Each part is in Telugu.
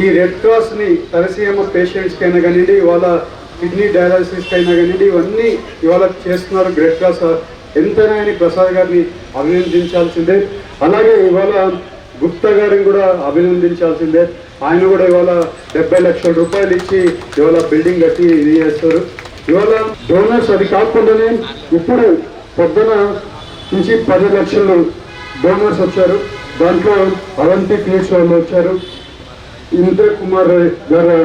ఈ రెడ్ క్రాస్ని తలసీమ పేషెంట్స్కి అయినా కానివ్వండి, ఇవాళ కిడ్నీ డయాలసిస్కి అయినా కానివ్వండి, ఇవన్నీ ఇవాళ చేస్తున్నారు రెడ్ క్రాస్. ఎంతైనా ఆయన ప్రసాద్ గారిని అభినందించాల్సిందే. అలాగే ఇవాళ గుప్తా గారిని కూడా అభినందించాల్సిందే. ఆయన కూడా ఇవాళ 70 లక్షల రూపాయలు ఇచ్చి ఇవాళ బిల్డింగ్ కట్టి ఇది చేస్తారు. ఇవాళ డోనర్స్ అది కాకుండానే ఇప్పుడు పొద్దున నుంచి 10 లక్షలు డోనర్స్ వచ్చారు. దాంట్లో అవంతి ఫీడ్స్ వాళ్ళు వచ్చారు. ఇంద్ర కుమార్ గారు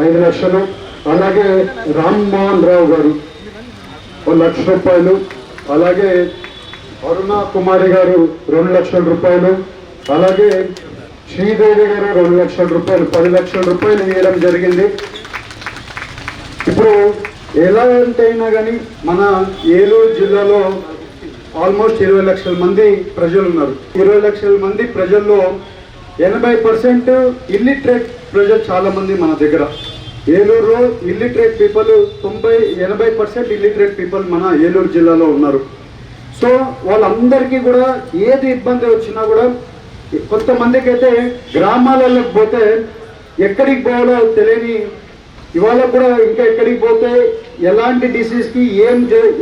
5 లక్షలు, అలాగే రామ్ మోహన్ రావు గారు 1 లక్ష రూపాయలు, అలాగే అరుణ కుమారి గారు 2 లక్షల రూపాయలు, అలాగే శ్రీదేవి గారు 2 లక్షల రూపాయలు, 10 లక్షల రూపాయలు ఇవ్వడం జరిగింది. ఇప్పుడు ఎలా అయినా కానీ మన ఏలూరు జిల్లాలో ఆల్మోస్ట్ 20 లక్షల మంది ప్రజలు ఉన్నారు. 20 లక్షల మంది ప్రజల్లో 80% ఇల్లిటరేట్ ప్రజలు చాలా మంది మన దగ్గర. ఏలూరులో ఇల్లిటరేట్ పీపుల్ 80% ఇల్లిటరేట్ పీపుల్ మన ఏలూరు జిల్లాలో ఉన్నారు. సో వాళ్ళందరికీ కూడా ఏది ఇబ్బంది వచ్చినా కూడా, కొంతమందికి అయితే గ్రామాలకు పోతే ఎక్కడికి పోవాలో తెలియని, ఇవాళ కూడా ఇంకా ఎక్కడికి పోతే ఎలాంటి డిసీజ్కి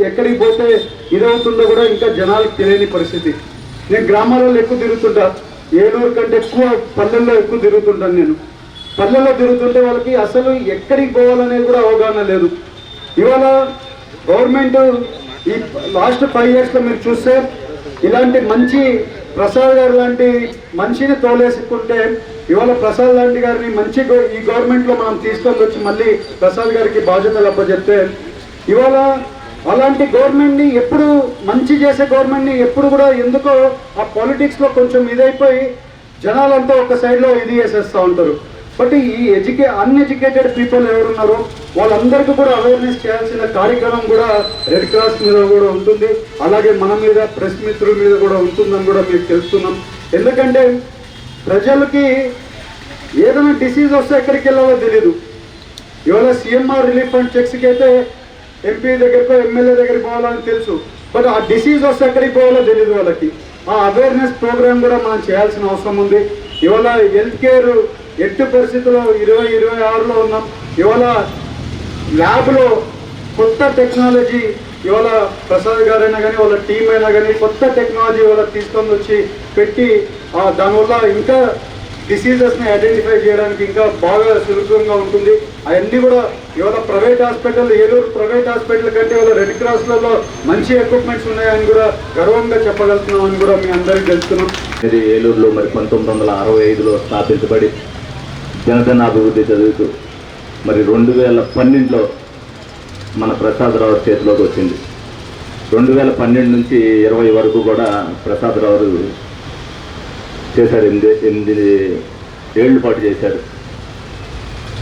ఎక్కడికి పోతే ఇదవుతుందో కూడా ఇంకా జనాలకు తెలియని పరిస్థితి. నేను గ్రామాలలో ఎక్కువ తిరుగుతుంటా, ఏలూరు కంటే ఎక్కువ పల్లెల్లో ఎక్కువ తిరుగుతుంటాను. నేను పల్లెల్లో తిరుగుతుంటే వాళ్ళకి అసలు ఎక్కడికి పోవాలనేది కూడా అవగాహన లేదు. ఇవాళ గవర్నమెంట్ ఈ లాస్ట్ 5 ఇయర్స్లో మీరు చూస్తే ఇలాంటి మంచి ప్రసాద్ గారు లాంటి మనిషిని తోలేసుకుంటే, ఇవాళ ప్రసాద్ లాంటి గారిని మంచి ఈ గవర్నమెంట్లో మనం తీసుకొని వచ్చి మళ్ళీ ప్రసాద్ గారికి బాధ్యతలు అప్పచెప్తే, ఇవాళ అలాంటి గవర్నమెంట్ని ఎప్పుడు మంచి చేసే గవర్నమెంట్ని ఎప్పుడు కూడా ఎందుకో ఆ పాలిటిక్స్లో కొంచెం ఇదైపోయి జనాలంతా ఒక సైడ్లో ఇది చేసేస్తూ ఉంటారు. బట్ ఈ అన్ఎడ్యుకేటెడ్ పీపుల్ ఎవరున్నారో వాళ్ళందరికీ కూడా అవేర్నెస్ చేయాల్సిన కార్యక్రమం కూడా రెడ్ క్రాస్ మీద కూడా ఉంటుంది. అలాగే మన మీద ప్రెస్ మిత్రుల మీద కూడా ఉంటుందని కూడా మీకు తెలుస్తున్నాం. ఎందుకంటే ప్రజలకి ఏదైనా డిసీజ్ వస్తే ఎక్కడికి వెళ్ళాలో తెలీదు. ఇవాళ CMR రిలీఫ్ ఫండ్ చెక్స్కి అయితే MP దగ్గరకో ఎమ్మెల్యే దగ్గరికి పోవాలని తెలుసు, బట్ ఆ డిసీజ్ వస్తే ఎక్కడికి పోవాలో తెలియదు వాళ్ళకి. ఆ అవేర్నెస్ ప్రోగ్రామ్ కూడా మనం చేయాల్సిన అవసరం ఉంది. ఇవాళ హెల్త్ కేర్ ఎట్టి పరిస్థితుల్లో 2026లో ఉన్నాం. ఇవాళ ల్యాబ్లో కొత్త టెక్నాలజీ ఇవాళ ప్రసాద్ గారైనా కానీ వాళ్ళ టీం అయినా కానీ కొత్త టెక్నాలజీ ఇవాళ తీసుకొని వచ్చి పెట్టి దానివల్ల ఇంకా డిసీజెస్ని ఐడెంటిఫై చేయడానికి ఇంకా బాగా సులభంగా ఉంటుంది. అవన్నీ కూడా ఇవాళ private hospital, Eluru private hospital కంటే ఇవాళ రెడ్ క్రాస్లలో మంచి ఎక్విప్మెంట్స్ ఉన్నాయని కూడా గర్వంగా చెప్పగలుగుతున్నామని కూడా మీ అందరికీ తెలుస్తున్నాం. ఇది ఏలూరులో మరి 1965లో స్థాపించబడి జనధన అభివృద్ధి చదువుతూ మరి 2012లో మన ప్రసాదరావు చేతిలోకి వచ్చింది. 2012 నుంచి 20 వరకు కూడా ప్రసాదరావు చేశారు. 8 ఏళ్ల పాటు చేశారు.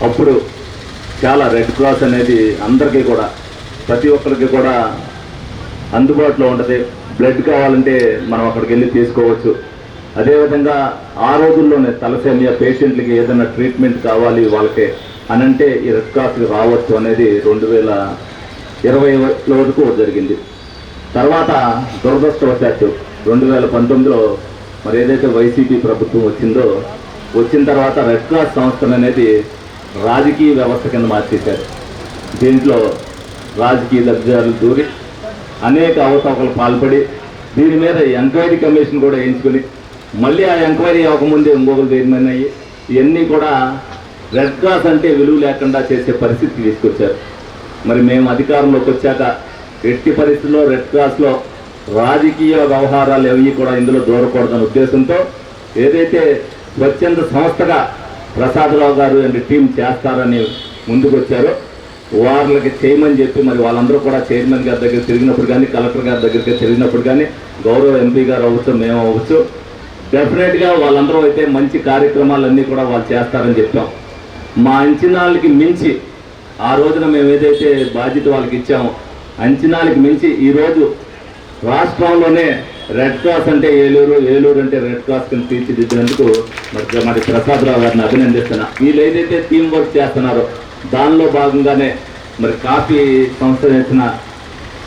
అప్పుడు చాలా రెడ్ క్రాస్ అనేది అందరికీ కూడా ప్రతి ఒక్కరికి కూడా అందుబాటులో ఉంటుంది. బ్లడ్ కావాలంటే మనం అక్కడికి వెళ్ళి తీసుకోవచ్చు. అదేవిధంగా ఆ రోజుల్లోనే తలసేమియా పేషెంట్లకి ఏదైనా ట్రీట్మెంట్ కావాలి వాళ్ళకి అని అంటే ఈ రెడ్ క్రాస్కి రావచ్చు అనేది 2020 వరకు జరిగింది. తర్వాత దురదృష్టవశాత్తు 2019లో మరి ఏదైతే వైసీపీ ప్రభుత్వం వచ్చిన తర్వాత రెడ్ క్రాస్ సంస్థలు అనేది రాజకీయ వ్యవస్థ కింద మార్చేశారు. దీంట్లో రాజకీయ లబ్ధిదారులు దూరి అనేక అవతవకలు పాల్పడి దీని మీద ఎంక్వైరీ కమిషన్ కూడా వేయించుకుని మళ్ళీ ఆ ఎంక్వైరీ అవ్వకముందే ఇంకొకరు తీర్మానాయి. ఇవన్నీ కూడా రెడ్ క్రాస్ అంటే విలువ లేకుండా చేసే పరిస్థితికి తీసుకొచ్చారు. మరి మేము అధికారంలోకి వచ్చాక ఎట్టి పరిస్థితుల్లో రెడ్ క్రాస్లో రాజకీయ వ్యవహారాలు ఏవి కూడా ఇందులో దూరకూడదనే ఉద్దేశంతో ఏదైతే స్వచ్ఛంద సంస్థగా ప్రసాదరావు గారు అండ్ టీం చేస్తారని ముందుకు వచ్చారో వాళ్ళకి చేయమని చెప్పి మరి వాళ్ళందరూ కూడా చైర్మన్ గారి దగ్గర తిరిగినప్పుడు కానీ కలెక్టర్ గారి దగ్గరికి తిరిగినప్పుడు కానీ గౌరవ MP గారు అవ్వచ్చు, మేము అవ్వచ్చు, డెఫినెట్గా వాళ్ళందరూ అయితే మంచి కార్యక్రమాలన్నీ కూడా వాళ్ళు చేస్తారని చెప్పాం. మా అంచనాలకి మించి ఆ రోజున మేము ఏదైతే బాధ్యత వాళ్ళకి ఇచ్చామో అంచనాలకి మించి ఈరోజు రాష్ట్రంలోనే రెడ్ క్రాస్ అంటే ఏలూరు అంటే రెడ్ క్రాస్ కింద తీర్చిదిద్దినందుకు మరి ప్రసాదరావు గారిని అభినందిస్తున్నా. వీళ్ళు ఏదైతే టీం వర్క్ చేస్తున్నారో దానిలో భాగంగానే మరి కాఫీ సంస్థ చేసిన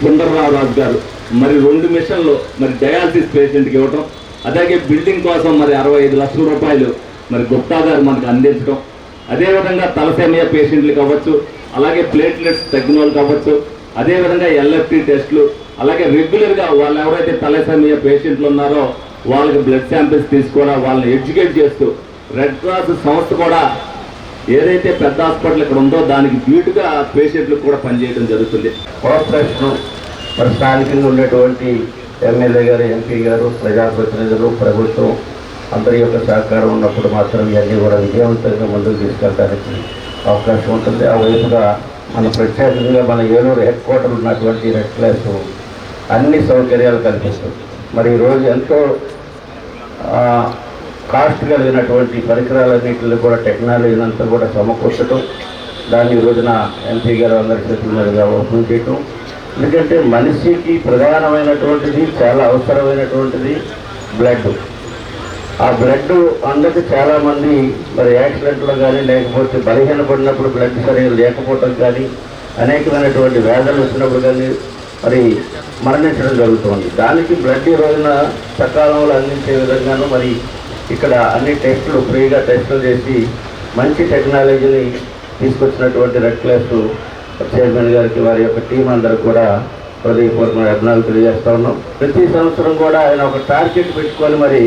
సుందరరావు రాజు గారు మరి 2 మిషన్లు మరి డయాలసిస్ పేషెంట్కి ఇవ్వటం, అలాగే బిల్డింగ్ కోసం మరి 65 లక్షల రూపాయలు మరి గుప్తా గారు మనకు అందించడం, అదేవిధంగా తలసేమియా పేషెంట్లు కావచ్చు, అలాగే ప్లేట్లెట్స్ తగ్గిన వాళ్ళు కావచ్చు, అదేవిధంగా ఎల్ఎఫ్టి టెస్టులు, అలాగే రెగ్యులర్గా వాళ్ళు ఎవరైతే తలసేమియా పేషెంట్లు ఉన్నారో వాళ్ళకి బ్లడ్ శాంపిల్స్ తీసుకోవడం, వాళ్ళని ఎడ్యుకేట్ చేస్తూ రెడ్ క్రాస్ సంస్థ కూడా ఏదైతే పెద్ద హాస్పిటల్ ఇక్కడ ఉందో దానికి ధీటుగా పేషెంట్లకు కూడా పనిచేయడం జరుగుతుంది. కోఆపరేషన్ మరి స్థానికంగా ఉండేటువంటి ఎమ్మెల్యే గారు, ఎంపీ గారు, ప్రజాప్రతినిధులు, ప్రభుత్వం అందరి యొక్క సహకారం ఉన్నప్పుడు మాత్రం ఇవన్నీ కూడా విజయవంతంగా ముందుకు తీసుకెళ్ళడానికి అవకాశం ఉంటుంది. ఆ వైపుగా మన ప్రత్యేకంగా మన ఏలూరు హెడ్ క్వార్టర్ ఉన్నటువంటి రెడ్ క్లాస్ అన్ని సౌకర్యాలు కల్పిస్తుంది. మరి ఈరోజు ఎంతో కాస్ట్ కలిగినటువంటి పరికరాలన్నింటినీ కూడా టెక్నాలజీని అంతా కూడా సమకూర్చడం, దాన్ని ఈ రోజున ఎంపీ గారు అందరి చేతుల మీదుగా ఓపెన్ చేయటం. ఎందుకంటే మనిషికి ప్రధానమైనటువంటిది, చాలా అవసరమైనటువంటిది బ్లడ్. ఆ బ్లడ్ అందరికి చాలామంది మరి యాక్సిడెంట్లో కానీ లేకపోతే బలహీనపడినప్పుడు బ్లడ్ సరిగ్గా లేకపోవటం కానీ, అనేకమైనటువంటి వ్యాధులు వచ్చినప్పుడు కానీ మరి మరణించడం జరుగుతుంది. దానికి బ్లడ్ ఈ రోజున సకాలంలో అందించే విధంగాను మరి ఇక్కడ అన్ని టెస్టులు ఫ్రీగా టెస్టులు చేసి మంచి టెక్నాలజీని తీసుకొచ్చినటువంటి రెడ్ క్లాస్ చైర్మన్ గారికి, వారి యొక్క టీం అందరికి కూడా హృదయపూర్వక అభినందనలు తెలియజేస్తా ఉన్నాం. ప్రతి సంవత్సరం కూడా ఆయన ఒక టార్గెట్ పెట్టుకొని మరి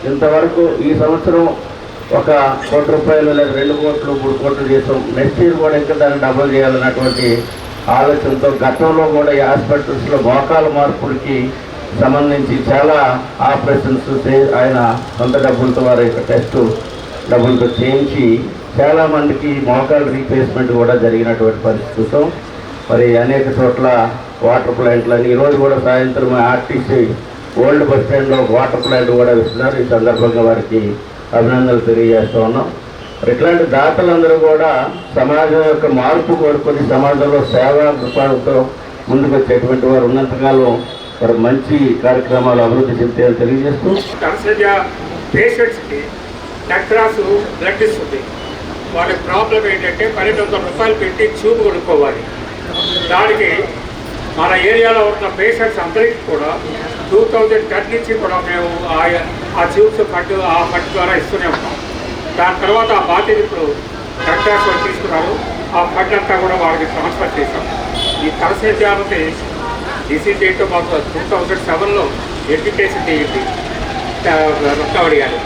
ఇంతవరకు ఈ సంవత్సరం 1 కోటి రూపాయలు లేదా 2 కోట్లు 3 కోట్లు చేసాం. నెక్స్ట్ ఇయర్ కూడా ఇంకా దాన్ని డబుల్ చేయాలన్నటువంటి ఆలోచనతో గతంలో కూడా ఈ హాస్పిటల్స్లో మోకాల మార్పులకి సంబంధించి చాలా ఆపరేషన్స్ ఆయన సొంత డబ్బులతో వారి యొక్క టెస్టు డబ్బులతో చేయించి చాలామందికి మోకాలు రీప్లేస్మెంట్ కూడా జరిగినటువంటి పరిస్థితులతో మరి అనేక చోట్ల వాటర్ ప్లాంట్లని ఈరోజు కూడా సాయంత్రం ఆర్టీసీ ఓల్డ్ బస్ స్టాండ్లో వాటర్ ప్లాంట్ కూడా ఇస్తున్నారు. ఈ సందర్భంగా వారికి అభినందనలు తెలియజేస్తూ ఉన్నాం. ఇట్లాంటి దాతలందరూ కూడా సమాజం యొక్క మార్పు కోరుకొని సమాజంలో సేవా దృక్పథంతో ముందుకు వచ్చేటువంటి వారు ఉన్నంతకాలం మరి మంచి కార్యక్రమాలు అభివృద్ధి చెందుతాయని తెలియజేస్తూ తలసేమియా పేషెంట్స్కి రెడ్ క్రాస్ బ్లడ్ ఇస్తుంది. వాళ్ళ ప్రాబ్లం ఏంటంటే 1200 రూపాయలు పెట్టి ట్యూబ్ కొనుక్కోవాలి. దానికి మన ఏరియాలో ఉన్న పేషెంట్స్ అందరికీ కూడా 2010 నుంచి కూడా మేము ఆ ట్యూబ్స్ ఫండ్ ద్వారా ఇస్తూనే ఉంటాం. దాని తర్వాత ఆ బాధ్యత ఇప్పుడు రెడ్ క్రాస్ వాళ్ళు తీసుకున్నారు. ఆ ఫండ్ అంతా కూడా వాళ్ళకి ట్రాన్స్ఫర్ చేశాం. ఈ తలసేమియాకి డిసీజ్ ఏంటో మాకు 2007లో ఎడ్యుకేషన్ చేయండి రక్తవడి గారు.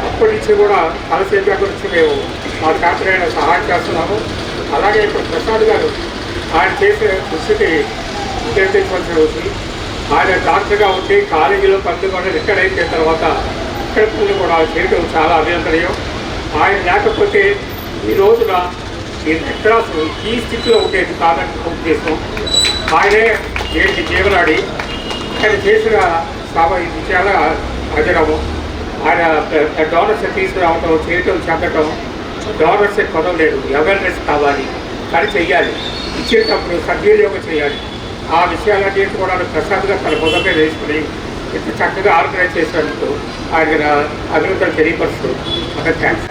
అప్పటి నుంచి కూడా తలసేమియా గురించి మేము మా శాస్త్రీయ సహాయం చేస్తున్నాము. అలాగే ఇప్పుడు ప్రసాద్ గారు ఆయన చేసే కృషికి విజయించవలసిన రోజు. ఆయన డాక్టర్గా ఉండి కాలేజీలో కూడా రిటైర్ అయిన తర్వాత ఇక్కడ కూడా చేయడం చాలా అభినందనీయం. ఆయన లేకపోతే ఈ రోజున ఈ రెడ్ క్రాస్ ఈ స్థితిలో ఉండేది కాదని ఉద్దేశం. ఆయనే ఏంటి జీవనాడి ఆయన చేసిన ఇది చాలా అజరము. ఆయన డోనర్స్ తీసుకురావటం, చేయటం, చెందటం, డోనర్స్ కొనలేదు. అవేర్నెస్ కావాలి, కానీ చెయ్యాలి. ఇచ్చేటప్పుడు సద్వినియోగం చేయాలి. ఆ విషయాలన్నీ కూడా ప్రసాద్ గారు తన బుధ మీద వేసుకుని ఇంత చక్కగా ఆర్గనైజ్ చేసినందుకు ఆయన అభివృద్ధి తెలియపరుస్తూ ఒక థ్యాంక్స్.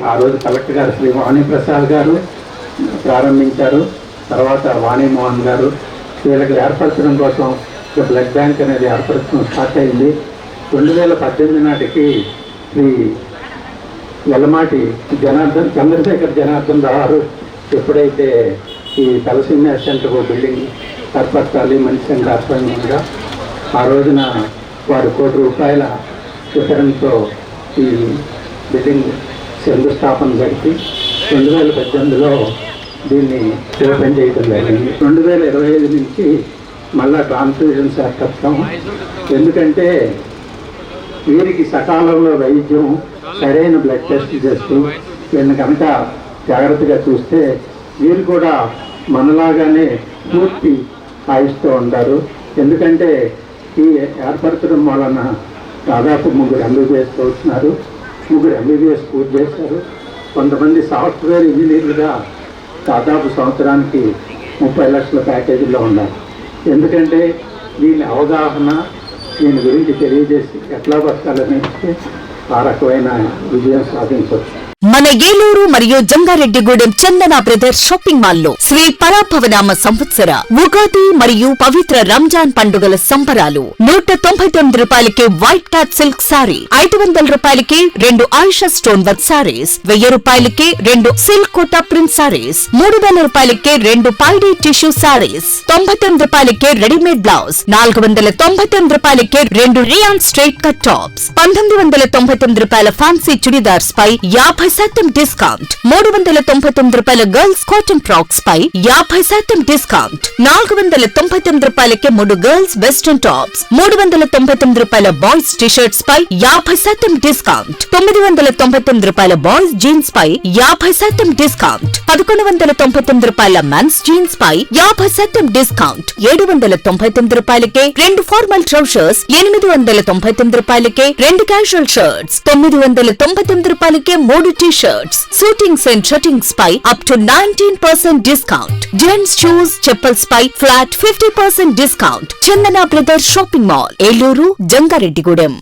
ఆ రోజు కలెక్టర్ గారు శ్రీ వాణిప్రసాద్ గారు ప్రారంభించారు. తర్వాత వాణిమోహన్ గారు వీళ్ళకి ఏర్పరచడం కోసం బ్లడ్ బ్యాంక్ అనేది ఏర్పరచడం స్టార్ట్ అయింది. 2018 నాటికి శ్రీ వెల్లమాటి చంద్రశేఖర్ జనార్దన్ రావు ఎప్పుడైతే ఈ తలసేమియా సెంటర్ బిల్డింగ్ ఏర్పరచాలి మనిషి సంఘ ఆధ్వర్యంగా ఆ రోజున వారు 1 కోటి రూపాయల వితరణతో ఈ బిల్డింగ్ శంకుస్థాపన జరిపి 2018లో దీన్ని ఓపెన్ చేయడం జరిగింది. 2025 నుంచి మళ్ళా ట్రాన్స్ఫ్యూజన్ చేస్తాం. ఎందుకంటే వీరికి సకాలంలో వైద్యం, సరైన బ్లడ్ టెస్ట్ చేస్తూ వీళ్ళని కనుక జాగ్రత్తగా చూస్తే వీరు కూడా మనలాగానే పూర్తి ఆయుస్తూ ఉంటారు. ఎందుకంటే ఈ ఏర్పరచడం వలన దాదాపు 3 MBBS అవుతున్నారు. 3 MBBS పూర్తి చేశారు. కొంతమంది సాఫ్ట్వేర్ ఇంజనీర్లుగా దాదాపు సంవత్సరానికి 30 లక్షల ప్యాకేజీలో ఉన్నారు. ఎందుకంటే దీని అవగాహన, దీని గురించి తెలియజేసి ఎట్లా బతకాలని ఆ రకమైన విజయం సాధించవచ్చు. మన ఏలూరు మరియు జంగారెడ్డిగూడెం చందన బ్రదర్స్ షాపింగ్ మాల్ లో శ్రీ పరాభవనామ సంవత్సర ఉగాది మరియు పవిత్ర రంజాన్ పండుగల సంబరాలు. 199 రూపాయలకి వైట్ క్యాట్ సిల్క్ సారీ, 500 రూపాయలకి 2 ఆయిషా స్టోన్ వర్క్ సారీస్, 1000 రూపాయలకి 2 సిల్క్ కోటా ప్రింట్ సారీస్, 300 రూపాయలకి 2 పైడీ టిష్యూ సారీస్, 99 రూపాయలకి రెడీమేడ్ బ్లౌజ్, 499 రూపాయలకి 2 రియాన్ స్ట్రైట్ కట్ టాప్స్, 1999 రూపాయల ఫ్యాన్సీ చుడిదార్స్ పై 50% డిస్కౌంట్, 399 రూపాయల గర్ల్స్ కాటన్ ఫ్రాక్స్ పై 50% డిస్కౌంట్, 499 రూపాయలకి 3 గర్ల్స్ వెస్టర్న్ టాప్స్, 399 రూపాయల బాయ్స్ టీషర్ట్స్ పై 50% డిస్కౌంట్, 999 రూపాయల బాయ్స్ జీన్స్ పై 50% డిస్కౌంట్, 1199 రూపాయల మెన్స్ జీన్స్ పై 50% డిస్కౌంట్, 799 రూపాయలకే 2 ఫార్మల్ ట్రౌజర్స్, 899 రూపాయలకే 2 క్యాజువల్ షర్ట్స్, 999 రూపాయలకే 3 టీ-షర్ట్స్, షూటింగ్స్ అండ్ షర్టింగ్స్ పై up to 19% discount, gents shoes chappals పై flat 50% discount. Chandana brothers shopping mall, Eluru, Jangareddygudem.